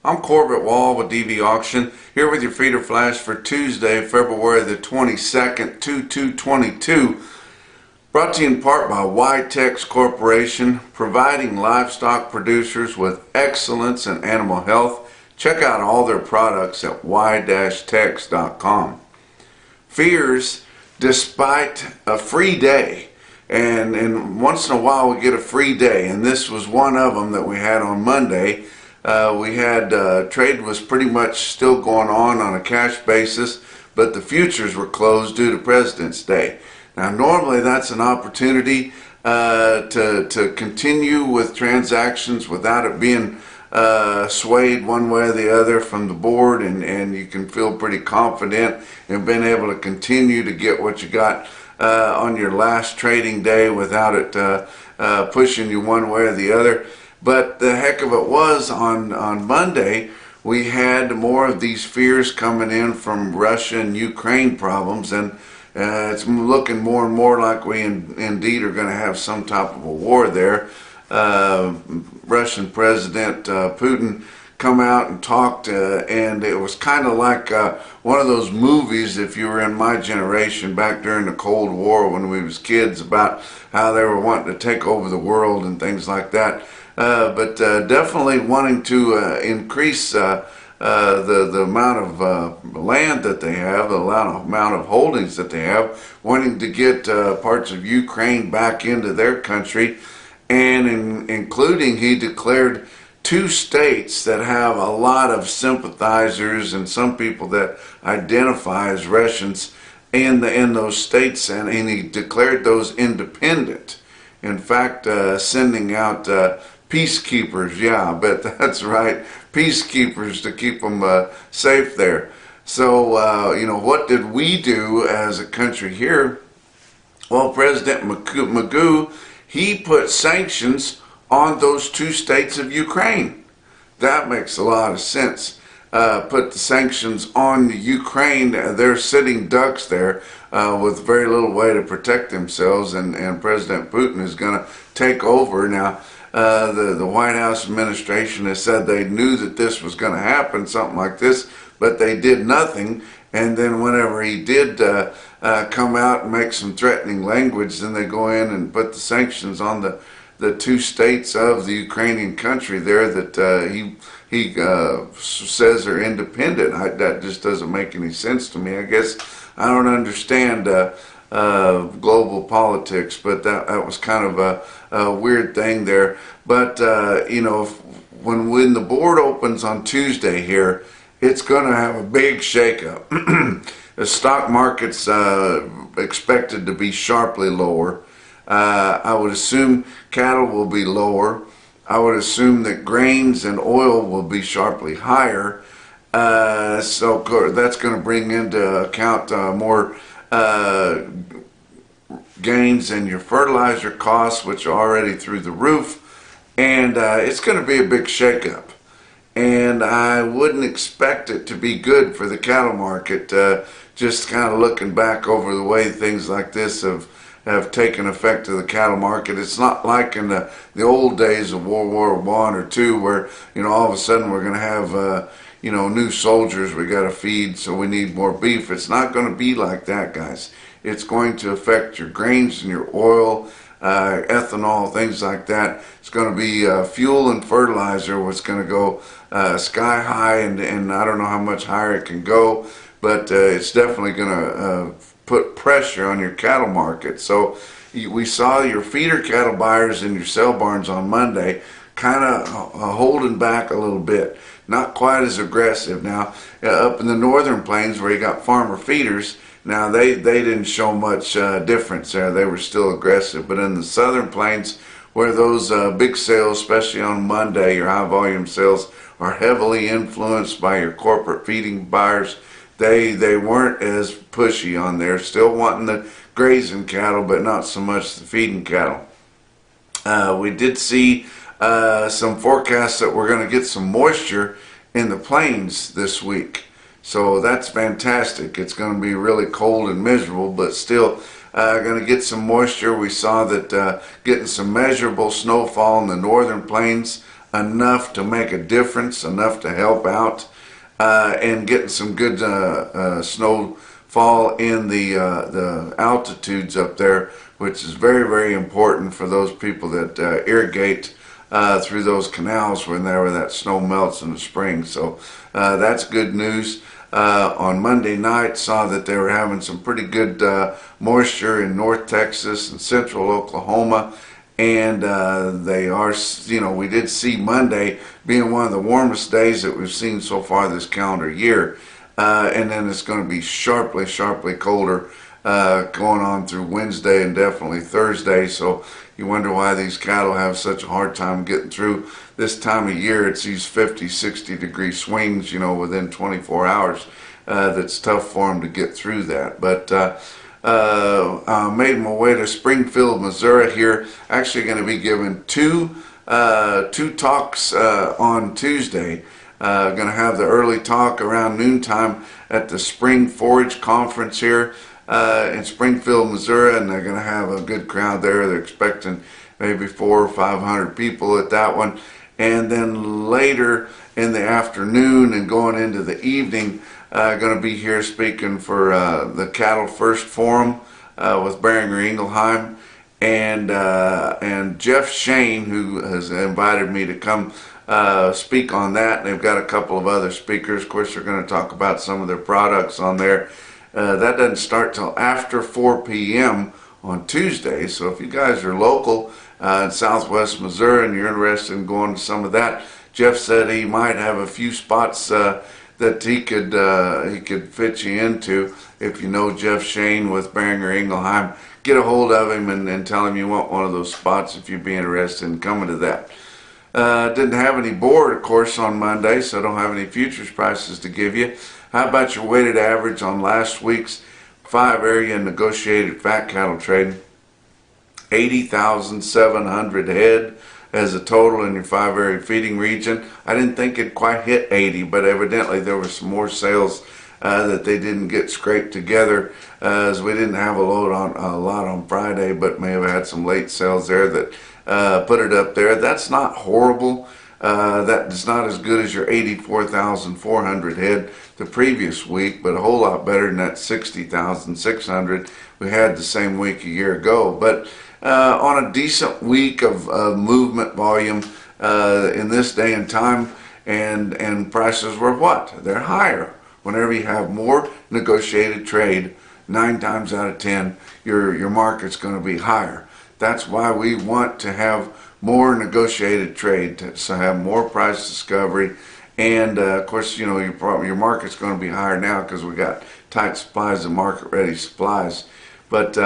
I'm Corbett Wall with DV Auction, here with your feeder flash for Tuesday, February the 22nd, 2222. Brought to you in part by Witex Corporation, providing livestock producers with excellence in animal health. Check out all their products at y-tex.com. Fears, despite a free day, and once in a while we get a free day, and this was one of them that we had on Monday. We had trade was pretty much still going on a cash basis, but the futures were closed due to President's Day. Now normally that's an opportunity to continue with transactions without it being swayed one way or the other from the board, and you can feel pretty confident in being able to continue to get what you got on your last trading day without it pushing you one way or the other. But the heck of it was, on Monday, we had more of these fears coming in from Russia and Ukraine problems, and it's looking more and more like we indeed are going to have some type of a war there. Russian President Putin come out and talked, and it was kind of like one of those movies, if you were in my generation back during the Cold War when we was kids, about how they were wanting to take over the world and things like that. But definitely wanting to increase the amount of land that they have, the amount of holdings that they have, wanting to get parts of Ukraine back into their country, and including, he declared 2 states that have a lot of sympathizers and some people that identify as Russians in those states, and he declared those independent. In fact, sending out peacekeepers, yeah, I bet that's right, peacekeepers to keep them safe there. So, what did we do as a country here? Well, President Magoo, he put sanctions on those 2 states of Ukraine. That makes a lot of sense. Put the sanctions on Ukraine. They're sitting ducks there with very little way to protect themselves, and President Putin is going to take over. Now, the White House administration has said they knew that this was going to happen, something like this, but they did nothing. And then whenever he did come out and make some threatening language, then they go in and put the sanctions on the 2 states of the Ukrainian country there that he says are independent. That just doesn't make any sense to me. I guess I don't understand global politics, but that was kind of a weird thing there. But when the board opens on Tuesday here, it's going to have a big shakeup. The stock market's expected to be sharply lower. I would assume cattle will be lower. I would assume that grains and oil will be sharply higher. So that's going to bring into account more gains in your fertilizer costs, which are already through the roof. And it's going to be a big shakeup. And I wouldn't expect it to be good for the cattle market. Just kind of looking back over the way things like this have taken effect to the cattle market. It's not like in the old days of World War I or II, where all of a sudden we're going to have new soldiers we got to feed, so we need more beef. It's not going to be like that, guys. It's going to affect your grains and your oil, ethanol, things like that. It's going to be fuel and fertilizer what's going to go sky high, and I don't know how much higher it can go, but it's definitely going to put pressure on your cattle market. So we saw your feeder cattle buyers in your sale barns on Monday kind of holding back a little bit, not quite as aggressive. Now up in the northern plains where you got farmer feeders, now they didn't show much difference there. They were still aggressive. But in the southern plains, where those big sales, especially on Monday, your high volume sales, are heavily influenced by your corporate feeding buyers, they weren't as pushy on there, still wanting the grazing cattle, but not so much the feeding cattle. We did see some forecasts that we're going to get some moisture in the plains this week. So that's fantastic. It's going to be really cold and miserable, but still going to get some moisture. We saw that getting some measurable snowfall in the northern plains enough to make a difference, enough to help out, and getting some good snowfall in the altitudes up there, which is very, very important for those people that irrigate through those canals whenever that snow melts in the spring. So that's good news. On Monday night, saw that they were having some pretty good moisture in North Texas and Central Oklahoma. And they are, we did see Monday being one of the warmest days that we've seen so far this calendar year. And then it's going to be sharply, sharply colder going on through Wednesday and definitely Thursday. So you wonder why these cattle have such a hard time getting through this time of year. It's these 50, 60 degree swings, within 24 hours. That's tough for them to get through that. But made my way to Springfield, Missouri here. Actually going to be giving two talks on Tuesday. Going to have the early talk around noontime at the Spring Forage Conference here in Springfield, Missouri, and they're going to have a good crowd there. They're expecting maybe 400 or 500 people at that one. And then later in the afternoon and going into the evening, going to be here speaking for the Cattle First Forum with Beringer Ingelheim, and Jeff Shane, who has invited me to come speak on that. And they've got a couple of other speakers. Of course, they're going to talk about some of their products on there. That doesn't start till after 4 p.m. on Tuesday. So if you guys are local in Southwest Missouri and you're interested in going to some of that, Jeff said he might have a few spots that he could fit you into. If you know Jeff Shane with Beringer Ingelheim, get a hold of him and tell him you want one of those spots if you'd be interested in coming to that. Didn't have any board, of course, on Monday, so I don't have any futures prices to give you. How about your weighted average on last week's 5-area negotiated fat cattle trading? 80,700 head as a total in your 5-area feeding region. I didn't think it quite hit 80, but evidently there were some more sales that they didn't get scraped together, as we didn't have a lot on Friday, but may have had some late sales there that put it up there. That's not horrible. That is not as good as your 84,400 head the previous week, but a whole lot better than that 60,600 we had the same week a year ago. But on a decent week of movement volume in this day and time, and prices were what? They're higher. Whenever you have more negotiated trade, 9 times out of 10, your market's going to be higher. That's why we want to have more negotiated trade, to have more price discovery. And of course, your market's going to be higher now because we got tight supplies and market-ready supplies. But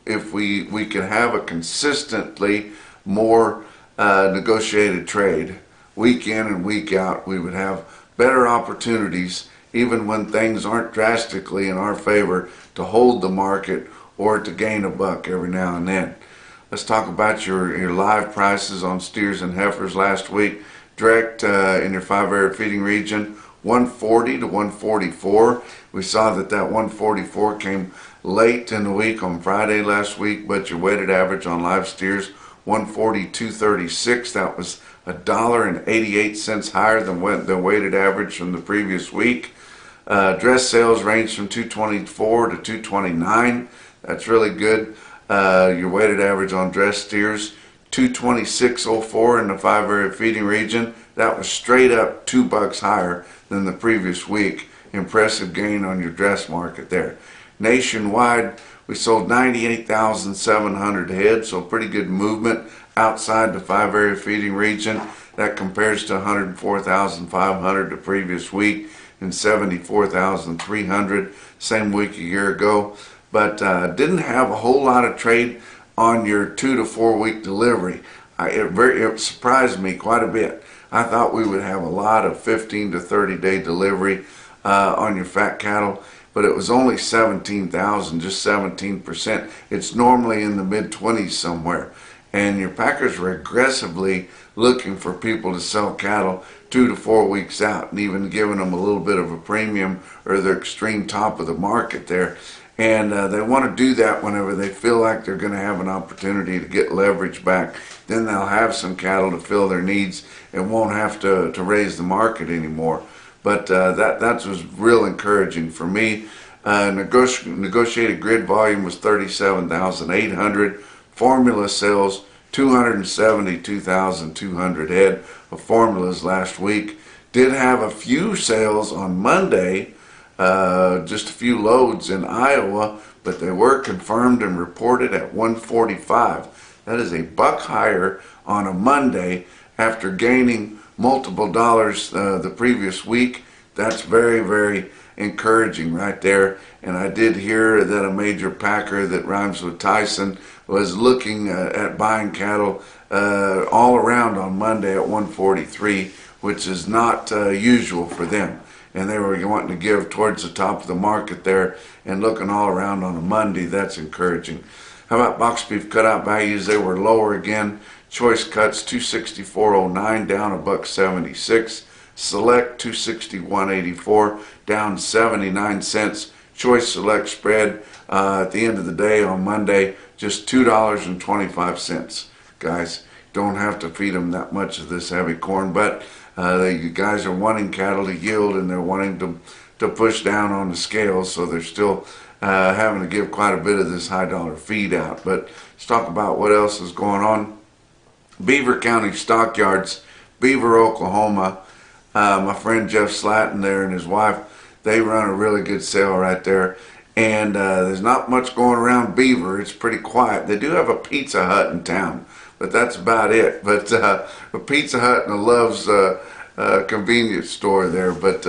if we can have a consistently more negotiated trade week in and week out, we would have better opportunities, even when things aren't drastically in our favor, to hold the market or to gain a buck every now and then. Let's talk about your live prices on steers and heifers last week. Direct in your 5-area feeding region, 140 to 144. We saw that 144 came late in the week on Friday last week, but your weighted average on live steers, 142.36. That was $1.88 higher than the weighted average from the previous week. Dress sales range from 224 to 229. That's really good. Your weighted average on dress steers, 226.04 in the 5-area feeding region. That was straight up $2 higher than the previous week. Impressive gain on your dress market there. Nationwide, we sold 98,700 head, so pretty good movement outside the 5-area feeding region. That compares to 104,500 the previous week and 74,300 same week a year ago. But didn't have a whole lot of trade on your 2 to 4 week delivery. It surprised me quite a bit. I thought we would have a lot of 15 to 30 day delivery on your fat cattle, but it was only 17,000, just 17%. It's normally in the mid-20s somewhere. And your packers were aggressively looking for people to sell cattle 2 to 4 weeks out, and even giving them a little bit of a premium or the extreme top of the market there. And they want to do that whenever they feel like they're going to have an opportunity to get leverage back then they'll have some cattle to fill their needs and won't have to raise the market anymore. But that was real encouraging for me. Negotiated grid volume was 37,800. Formula sales 272,200 head of formulas last week. Did have a few sales on Monday, just a few loads in Iowa, but they were confirmed and reported at 145. That is a buck higher on a Monday after gaining multiple dollars the previous week. That's very, very encouraging right there. And I did hear that a major packer that rhymes with Tyson was looking at buying cattle all around on Monday at 143, which is not usual for them. And they were wanting to give towards the top of the market there and looking all around on a Monday. That's encouraging. How about box beef cutout values? They were lower again. Choice cuts 264.09 down a buck 76. Select 261.84 down 79 cents. Choice select spread at the end of the day on Monday just $2.25. Guys, don't have to feed them that much of this heavy corn, but you guys are wanting cattle to yield and they're wanting to push down on the scales, so they're still having to give quite a bit of this high dollar feed out. But let's talk about what else is going on. Beaver County Stockyards, Beaver, Oklahoma. My friend Jeff Slatton there and his wife, they run a really good sale right there. And there's not much going around Beaver. It's pretty quiet. They do have a Pizza Hut in town, but that's about it. But a Pizza Hut and a Love's convenience store there. But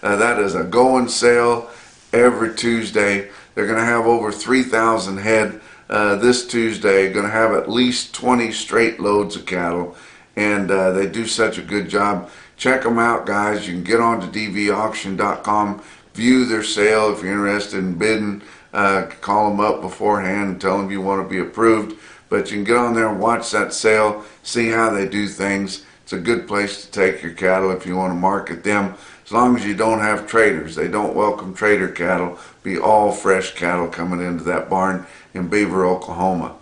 that is a going sale every Tuesday. They're going to have over 3,000 head this Tuesday. Going to have at least 20 straight loads of cattle. And they do such a good job. Check them out, guys. You can get on to dvauction.com, view their sale. If you're interested in bidding, call them up beforehand and tell them you want to be approved. But you can get on there and watch that sale, see how they do things. It's a good place to take your cattle if you want to market them, as long as you don't have traders. They don't welcome trader cattle. Be all fresh cattle coming into that barn in Beaver, Oklahoma.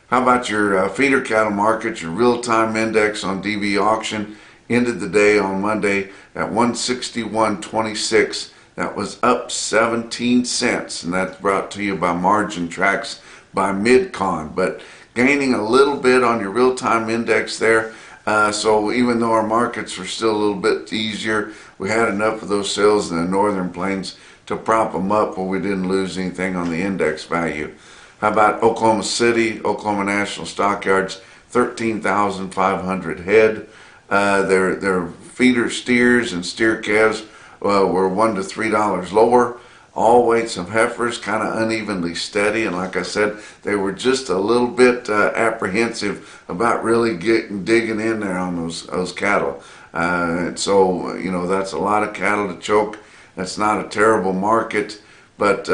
How about your feeder cattle market? Your real-time index on DV Auction ended the day on Monday at 161.26. That was up 17 cents, and that's brought to you by Margin Tracks by Midcon. But gaining a little bit on your real-time index there. So even though our markets were still a little bit easier, we had enough of those sales in the northern plains to prop them up where we didn't lose anything on the index value. How about Oklahoma City, Oklahoma National Stockyards, 13,500 head. Their feeder steers and steer calves were $1 to $3 lower. All weights of heifers kind of unevenly steady, and like I said, they were just a little bit apprehensive about really digging in there on those cattle. And so, you know, that's a lot of cattle to choke. That's not a terrible market, but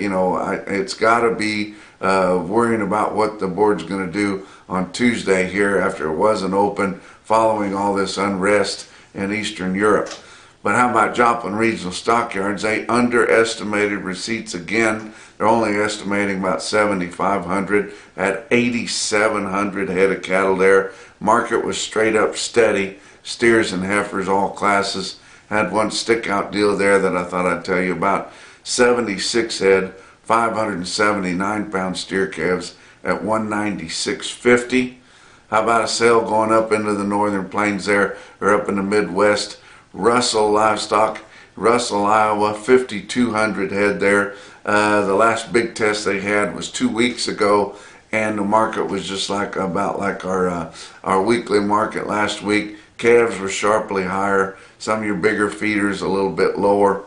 you know, it's got to be worrying about what the board's going to do on Tuesday here after it wasn't open, following all this unrest in Eastern Europe. But how about Joplin Regional Stockyards? They underestimated receipts again. They're only estimating about 7,500 at 8,700 head of cattle there. Market was straight up steady. Steers and heifers, all classes. Had one stick out deal there that I thought I'd tell you about. 76 head, 579 pound steer calves at 196.50. How about a sale going up into the northern plains there, or up in the Midwest? Russell Livestock, Russell, Iowa, 5,200 head there. The last big test they had was 2 weeks ago, and the market was just about like our weekly market last week. Calves were sharply higher. Some of your bigger feeders a little bit lower.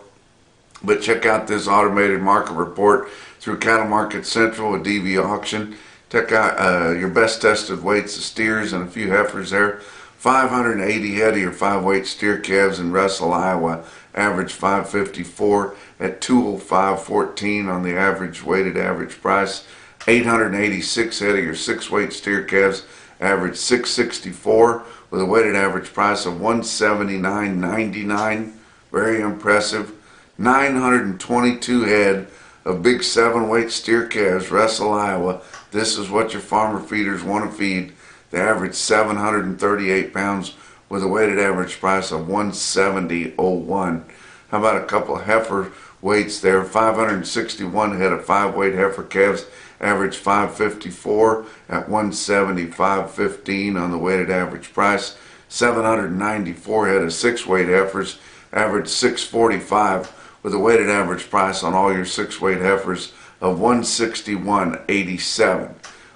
But check out this automated market report through Cattle Market Central with DV Auction. Check out your best tested weights of steers and a few heifers there. 580 head of your 5-weight steer calves in Russell, Iowa, average 554 at 205.14 on the average weighted average price. 886 head of your 6-weight steer calves, average 664 with a weighted average price of 179.99. Very impressive. 922 head of big 7-weight steer calves, Russell, Iowa. This is what your farmer feeders want to feed. They averaged 738 pounds with a weighted average price of 170.01. How about a couple of heifer weights there? 561 head of 5-weight heifer calves averaged 554 at 175.15 on the weighted average price. 794 head of 6-weight heifers averaged 645 with a weighted average price on all your 6-weight heifers of 161.87.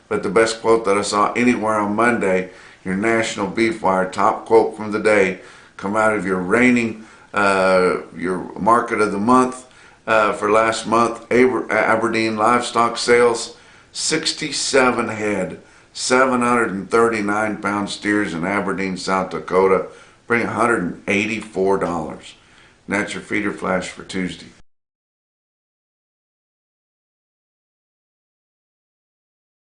But the best quote that I saw anywhere on Monday, your National Beef Wire top quote from the day, come out of your reigning your market of the month for last month, Aberdeen livestock sales, 67 head, 739 pound steers in Aberdeen, South Dakota, bring $184. And that's your feeder flash for Tuesday.